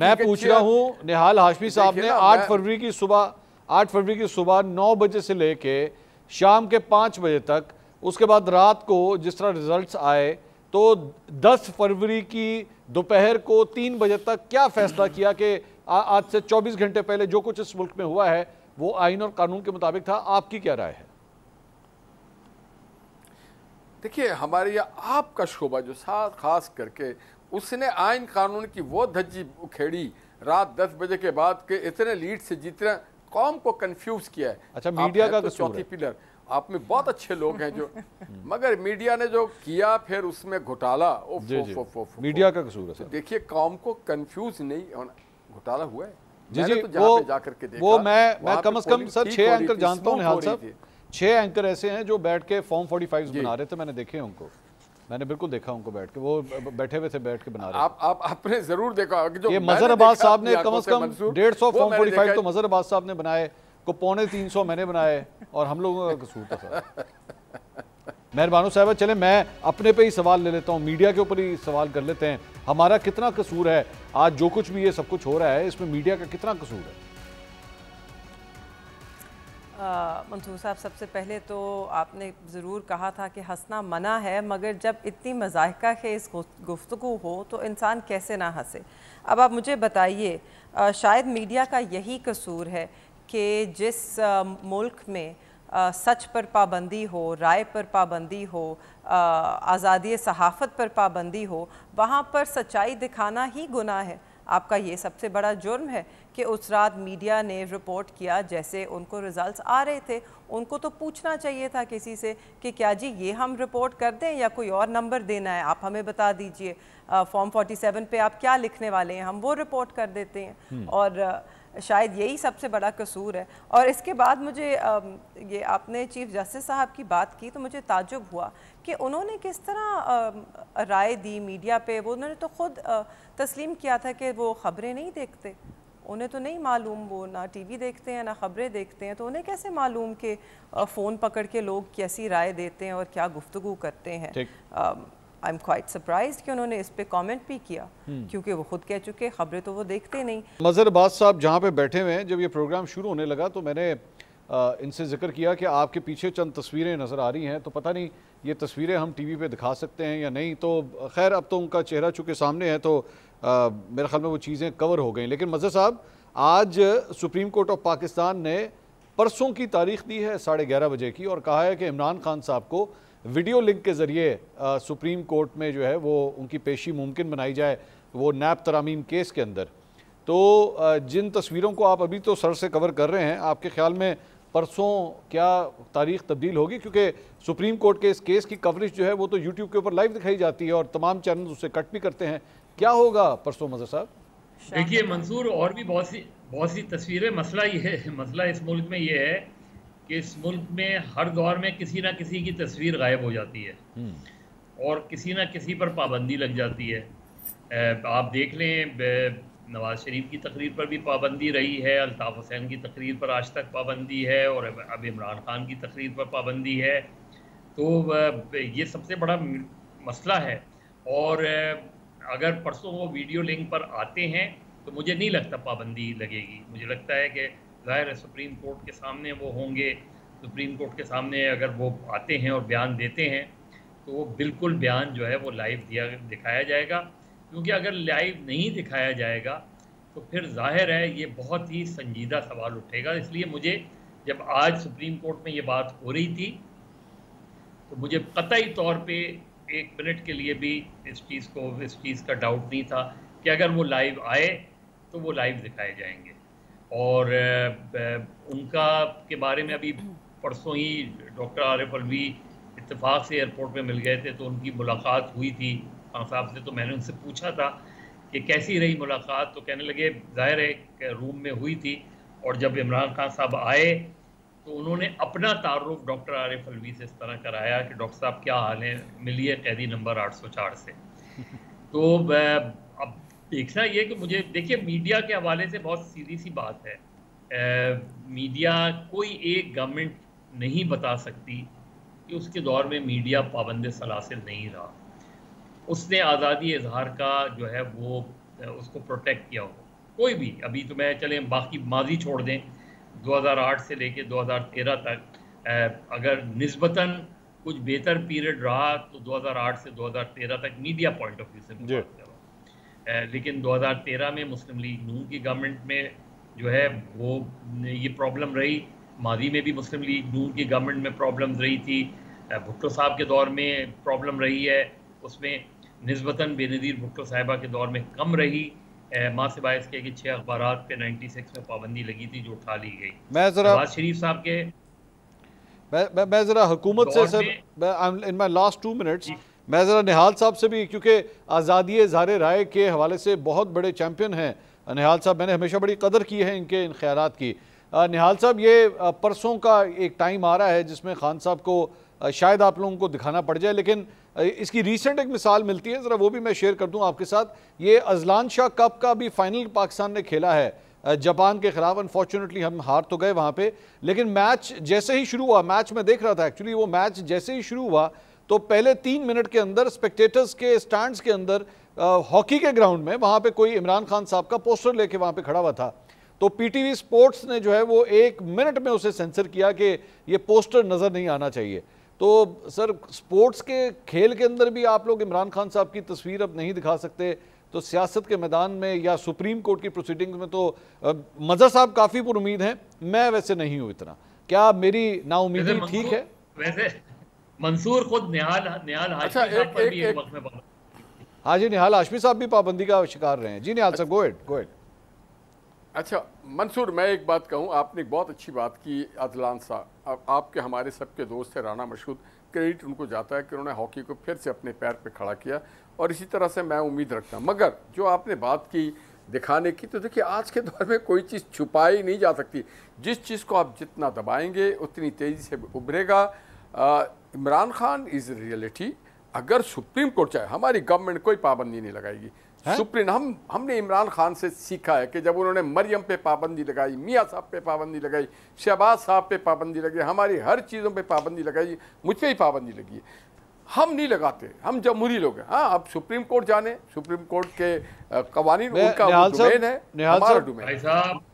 मैं पूछ रहा हूँ निहाल हाशमी साहब ने 8 फरवरी की सुबह 9 बजे से लेके शाम के 5 बजे तक, उसके बाद रात को जिस तरह रिजल्ट्स आए, तो 10 फरवरी की दोपहर को 3 बजे तक क्या फैसला किया कि आज से 24 घंटे पहले जो कुछ इस मुल्क में हुआ है वो आइन और कानून के मुताबिक था। आपकी क्या राय है? देखिए, हमारे यहाँ आपका शोबा जो खास करके उसने आइन कानून की वो धज्जी उखेड़ी रात 10 बजे के बाद के इतने लीड से जीतने कौम को कंफ्यूज किया है। अच्छा, मीडिया का तो चौथी पिलर आप में बहुत अच्छे लोग हैं जो मगर मीडिया ने जो किया फिर उसमें घोटाला, मीडिया का कसूर है। देखिए, कौम को कंफ्यूज नहीं होना, घोटाला हुआ है। जी जी, वो जाकर के देखा, वो मैं कम से कम सर 6 एंकर जानता हूँ निहाल साहब। 6 एंकर ऐसे हैं जो बैठ के फॉर्म 45 बना रहे थे, मैंने देखे उनको, मैंने बिल्कुल देखा उनको बैठ के, वो बैठे हुए थे बैठ के बना रहे थे। आपने जरूर देखा जो ये मजहर अब्बास साहब ने कम से कम 150 फॉर्म 45 तो मजहर अब्बास साहब ने बनाए, को 350 मैंने बनाए, और हम लोगों का कसूर था सर। मेहरबानो साहब, चले मैं अपने पे ही सवाल ले लेता हूँ, मीडिया के ऊपर ही सवाल कर लेते हैं। हमारा कितना कसूर है आज जो कुछ भी ये सब कुछ हो रहा है, इसमें मीडिया का कितना कसूर है? मंसूर साहब, सबसे पहले तो आपने ज़रूर कहा था कि हंसना मना है, मगर जब इतनी मज़ाहिका खेज़ गुफ्तगू हो तो इंसान कैसे ना हंसे। अब आप मुझे बताइए, शायद मीडिया का यही कसूर है कि जिस मुल्क में सच पर पाबंदी हो, राय पर पाबंदी हो, आज़ादी सहाफ़त पर पाबंदी हो, वहाँ पर सच्चाई दिखाना ही गुनाह है। आपका ये सबसे बड़ा जुर्म है कि उस रात मीडिया ने रिपोर्ट किया जैसे उनको रिज़ल्ट्स आ रहे थे। उनको तो पूछना चाहिए था किसी से कि क्या जी ये हम रिपोर्ट कर दें या कोई और नंबर देना है, आप हमें बता दीजिए, फॉर्म 47 पे आप क्या लिखने वाले हैं, हम वो रिपोर्ट कर देते हैं। और शायद यही सबसे बड़ा कसूर है। और इसके बाद मुझे ये आपने चीफ जस्टिस साहब की बात की तो मुझे ताज्जुब हुआ कि उन्होंने किस तरह राय दी मीडिया पे। वो उन्होंने तो ख़ुद तस्लीम किया था कि वो ख़बरें नहीं देखते, उन्हें तो नहीं मालूम, वो ना टीवी देखते हैं ना ख़बरें देखते हैं, तो उन्हें कैसे मालूम कि फ़ोन पकड़ के लोग कैसी राय देते हैं और क्या गुफ्तगू करते हैं। आई एम क्वाइट सरप्राइज्ड कि उन्होंने इस पे कमेंट भी किया, क्योंकि वो खुद कह चुके खबरें तो वो देखते नहीं। मजहर अब्बास साहब जहाँ पे बैठे हुए हैं, जब ये प्रोग्राम शुरू होने लगा तो मैंने इनसे जिक्र किया कि आपके पीछे चंद तस्वीरें नज़र आ रही हैं, तो पता नहीं ये तस्वीरें हम टीवी पे दिखा सकते हैं या नहीं। तो खैर अब तो उनका चेहरा चूँकि सामने है तो मेरे ख्याल में वो चीज़ें कवर हो गई। लेकिन मजहर साहब, आज सुप्रीम कोर्ट ऑफ पाकिस्तान ने परसों की तारीख दी है 11:30 बजे की, और कहा है कि इमरान खान साहब को वीडियो लिंक के ज़रिए सुप्रीम कोर्ट में जो है वो उनकी पेशी मुमकिन बनाई जाए, वो नैब तरामीम केस के अंदर। तो जिन तस्वीरों को आप अभी तो सर से कवर कर रहे हैं, आपके ख्याल में परसों क्या तारीख तब्दील होगी? क्योंकि सुप्रीम कोर्ट के इस केस की कवरेज जो है वो तो यूट्यूब के ऊपर लाइव दिखाई जाती है और तमाम चैनल उससे कट भी करते हैं। क्या होगा परसों मजहर साहब? देखिए मंसूर, और भी बहुत सी तस्वीरें। मसला ये है, मसला इस मुल्क में ये है कि इस मुल्क में हर दौर में किसी ना किसी की तस्वीर गायब हो जाती है और किसी ना किसी पर पाबंदी लग जाती है। आप देख लें, नवाज शरीफ की तकरीर पर भी पाबंदी रही है, अल्ताफ़ हुसैन की तकरीर पर आज तक पाबंदी है, और अब इमरान खान की तकरीर पर पाबंदी है। तो ये सबसे बड़ा मसला है। और अगर परसों वो वीडियो लिंक पर आते हैं तो मुझे नहीं लगता पाबंदी लगेगी। मुझे लगता है कि ज़ाहिर है सुप्रीम कोर्ट के सामने वो होंगे, सुप्रीम कोर्ट के सामने अगर वो आते हैं और बयान देते हैं तो वो बिल्कुल बयान जो है वो लाइव दिखाया जाएगा। क्योंकि अगर लाइव नहीं दिखाया जाएगा तो फिर जाहिर है ये बहुत ही संजीदा सवाल उठेगा। इसलिए मुझे जब आज सुप्रीम कोर्ट में ये बात हो रही थी तो मुझे कतई तौर पे 1 मिनट के लिए भी इस चीज़ का डाउट नहीं था कि अगर वो लाइव आए तो वो लाइव दिखाए जाएंगे। और उनका के बारे में अभी परसों ही डॉक्टर आरिफ अलवी इत्तेफाक से एयरपोर्ट में मिल गए थे, तो उनकी मुलाकात हुई थी खान साहब से। तो मैंने उनसे पूछा था कि कैसी रही मुलाकात, तो कहने लगे जाहिर है रूम में हुई थी, और जब इमरान खान साहब आए तो उन्होंने अपना तारुफ डॉक्टर आरिफ अलवी से इस तरह कराया कि डॉक्टर साहब क्या हाल है, मिलिए कैदी नंबर 804 से। तो अब देखना ये कि मुझे देखिए, मीडिया के हवाले से बहुत सीधी सी बात है, मीडिया कोई एक गवर्नमेंट नहीं बता सकती कि उसके दौर में मीडिया पाबंद सलासिल नहीं रहा। उसने आज़ादी इजहार का जो है वो उसको प्रोटेक्ट किया हो। कोई भी, अभी तो मैं चलें बाकी माजी छोड़ दें, 2008 से लेके 2013 तक अगर निस्बतन कुछ बेहतर पीरियड रहा तो 2008 से 2013 तक मीडिया पॉइंट ऑफ व्यू से बात कर रहा हूँ। लेकिन 2013 में मुस्लिम लीग नून की गवर्नमेंट में जो है वो ये प्रॉब्लम रही, माजी में भी मुस्लिम लीग नून की गवर्नमेंट में प्रॉब्लम रही थी, भुट्टो साहब के दौर में प्रॉब्लम रही है, उसमें निस्बतन बेनज़ीर भुट्टो साहिबा के दौर में कम रही। माँ से बायस किया कि 6 अखबारात पे 96 में पाबंदी लगी थी जो उठा ली गई। मैं जरा नवाज शरीफ साहब के मैं ज़रा हुकूमत से sir in my last 2 minutes मैं ज़रा निहाल साहब से भी, क्योंकि आज़ादी इज़हार राय के हवाले से बहुत बड़े चैम्पियन हैं निहाल साहब, मैंने हमेशा बड़ी कदर की है इनके इन ख्यालात की। निहाल साहब, ये परसों का एक टाइम आ रहा है जिसमें खान साहब को शायद आप लोगों को दिखाना पड़ जाए, लेकिन इसकी रिसेंट एक मिसाल मिलती है, ज़रा वो भी मैं शेयर कर दूं आपके साथ। ये अजलान शाह कप का भी फाइनल पाकिस्तान ने खेला है जापान के खिलाफ। अनफॉर्चुनेटली हम हार तो गए वहाँ पे, लेकिन मैच जैसे ही शुरू हुआ, मैच में देख रहा था एक्चुअली, वो मैच जैसे ही शुरू हुआ तो पहले 3 मिनट के अंदर स्पेक्टेटर्स के स्टैंड्स के अंदर हॉकी के ग्राउंड में वहाँ पे कोई इमरान खान साहब का पोस्टर लेके वहाँ पे खड़ा हुआ था। तो पीटीवी स्पोर्ट्स ने जो है वो 1 मिनट में उसे सेंसर किया कि ये पोस्टर नज़र नहीं आना चाहिए। तो सर, स्पोर्ट्स के खेल के अंदर भी आप लोग इमरान खान साहब की तस्वीर अब नहीं दिखा सकते, तो सियासत के मैदान में या सुप्रीम कोर्ट की प्रोसीडिंग्स में तो मज़हर साहब काफ़ी पुरुमीद हैं, मैं वैसे नहीं हूँ इतना। क्या मेरी नाउमीदी ठीक है? वैसे मंसूर खुद निहाल हाशमी साहब पर भी एक वक्त में पाबंदी। हाँ जी, निहाल हाशमी साहब भी पाबंदी का शिकार रहे हैं। जी निहाल साहब, गो अहेड। अच्छा मंसूर, मैं एक बात कहूँ, आपने एक बहुत अच्छी बात की। अदलान साहब आपके हमारे सबके दोस्त है, राना मशहूद, क्रेडिट उनको जाता है कि उन्होंने हॉकी को फिर से अपने पैर पे खड़ा किया, और इसी तरह से मैं उम्मीद रखता हूँ। मगर जो आपने बात की दिखाने की, तो देखिए आज के दौर में कोई चीज़ छुपाई नहीं जा सकती। जिस चीज़ को आप जितना दबाएंगे उतनी तेज़ी से उभरेगा। Imran Khan is reality. अगर सुप्रीम कोर्ट चाहे, हमारी गवर्नमेंट कोई पाबंदी नहीं लगाएगी। सुप्रीम हमने इमरान खान से सीखा है कि जब उन्होंने मरियम पे पाबंदी लगाई, मियाँ साहब पे पाबंदी लगाई, शहबाज साहब पे पाबंदी लगाई, हमारी हर चीज़ों पे पाबंदी लगाई, मुझ पे ही पाबंदी लगी है। हम नहीं लगाते, हम जमहूरी लोग हैं। हाँ, अब सुप्रीम कोर्ट जाने, सुप्रीम कोर्ट के कवानीन उनका डोमेन है, हमारा डोमेन।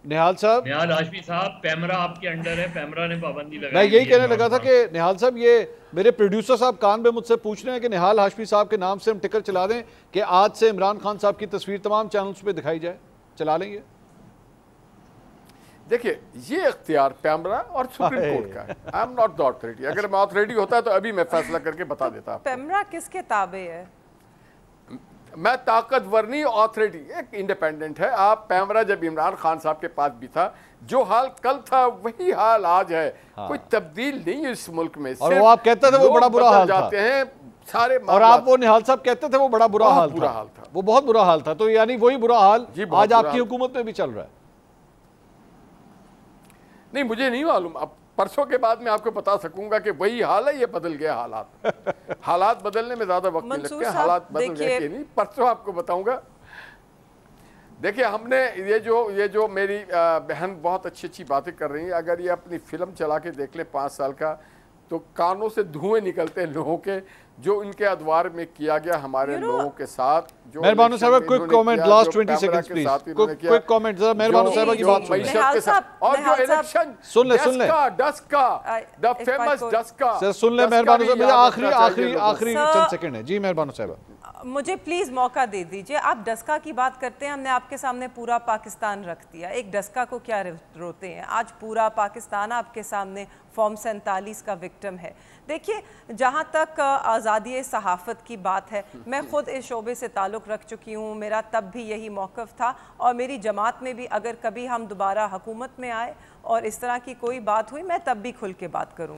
निहाल हाशमी साहब, पैमरा आपके अंडर है, पैमरा ने पाबंदी लगाई। मैं यही कहने लगा था कि निहाल साहब, ये मेरे प्रोड्यूसर साहब कान पे मुझसे पूछ रहे हैं कि निहाल हाशमी साहब के नाम से हम टिकर चला दें कि आज से इमरान खान साहब की तस्वीर तमाम चैनल्स पे दिखाई जाए, चला लेंगे? देखिए, ये इख्तियार पैमरा और सुप्रीम कोर्ट का है। I am not the authority. अगर मैं अथॉरिटी होता तो अभी मैं फैसला करके बता देता। पैमरा किसके ताबे है? मैं ताकतवर नहीं, अथॉरिटी एक इंडिपेंडेंट है। आप पैमरा जब इमरान खान साहब के पास भी था, जो हाल कल था वही हाल आज है। हाँ। कोई तब्दील नहीं है इस मुल्क में। और वो आप कहते थे वो बड़ा बुरा हाल जाते था। हैं सारे, और आप वो निहाल साहब कहते थे वो बड़ा बुरा हाल था। वो बहुत बुरा हाल था। तो यानी वही बुरा हाल आज आपकी हुकूमत में भी चल रहा है? नहीं, मुझे नहीं मालूम। अब परसों के बाद मैं आपको बता सकूंगा कि वही हाल है, ये बदल गया हालात। हालात बदलने में ज्यादा वक्त नहीं लगता, हालात बदल गए नहीं, परसों आपको बताऊंगा। देखिए, हमने ये जो मेरी बहन बहुत अच्छी अच्छी बातें कर रही है, अगर ये अपनी फिल्म चला के देख ले 5 साल का, तो कानों से धुएं निकलते हैं लोगों के, जो इनके अदवार में किया गया हमारे लोगों के साथ। जो मेहरबानी साहब, quick comment, last 20 seconds please, quick comment जरा मेहरबानी साहब की बात सुन ले। और जो इलेक्शन सुन ले Daska, the famous Daska, sir सुन ले मेहरबानी साहब, आखिरी चंद सेकंड है। जी मेहरबानी साहब, मुझे प्लीज़ मौका दे दीजिए। आप डस्का की बात करते हैं, हमने आपके सामने पूरा पाकिस्तान रख दिया, एक डस्का को क्या रोते हैं? आज पूरा पाकिस्तान आपके सामने फॉर्म 47 का विक्टिम है। देखिए, जहाँ तक आज़ादी सहाफ़त की बात है, मैं ख़ुद इस शोबे से ताल्लुक़ रख चुकी हूँ, मेरा तब भी यही मौक़िफ़ था, और मेरी जमात में भी अगर कभी हम दोबारा हुकूमत में आए और इस तरह की कोई बात हुई, मैं तब भी खुल के बात करूँगी।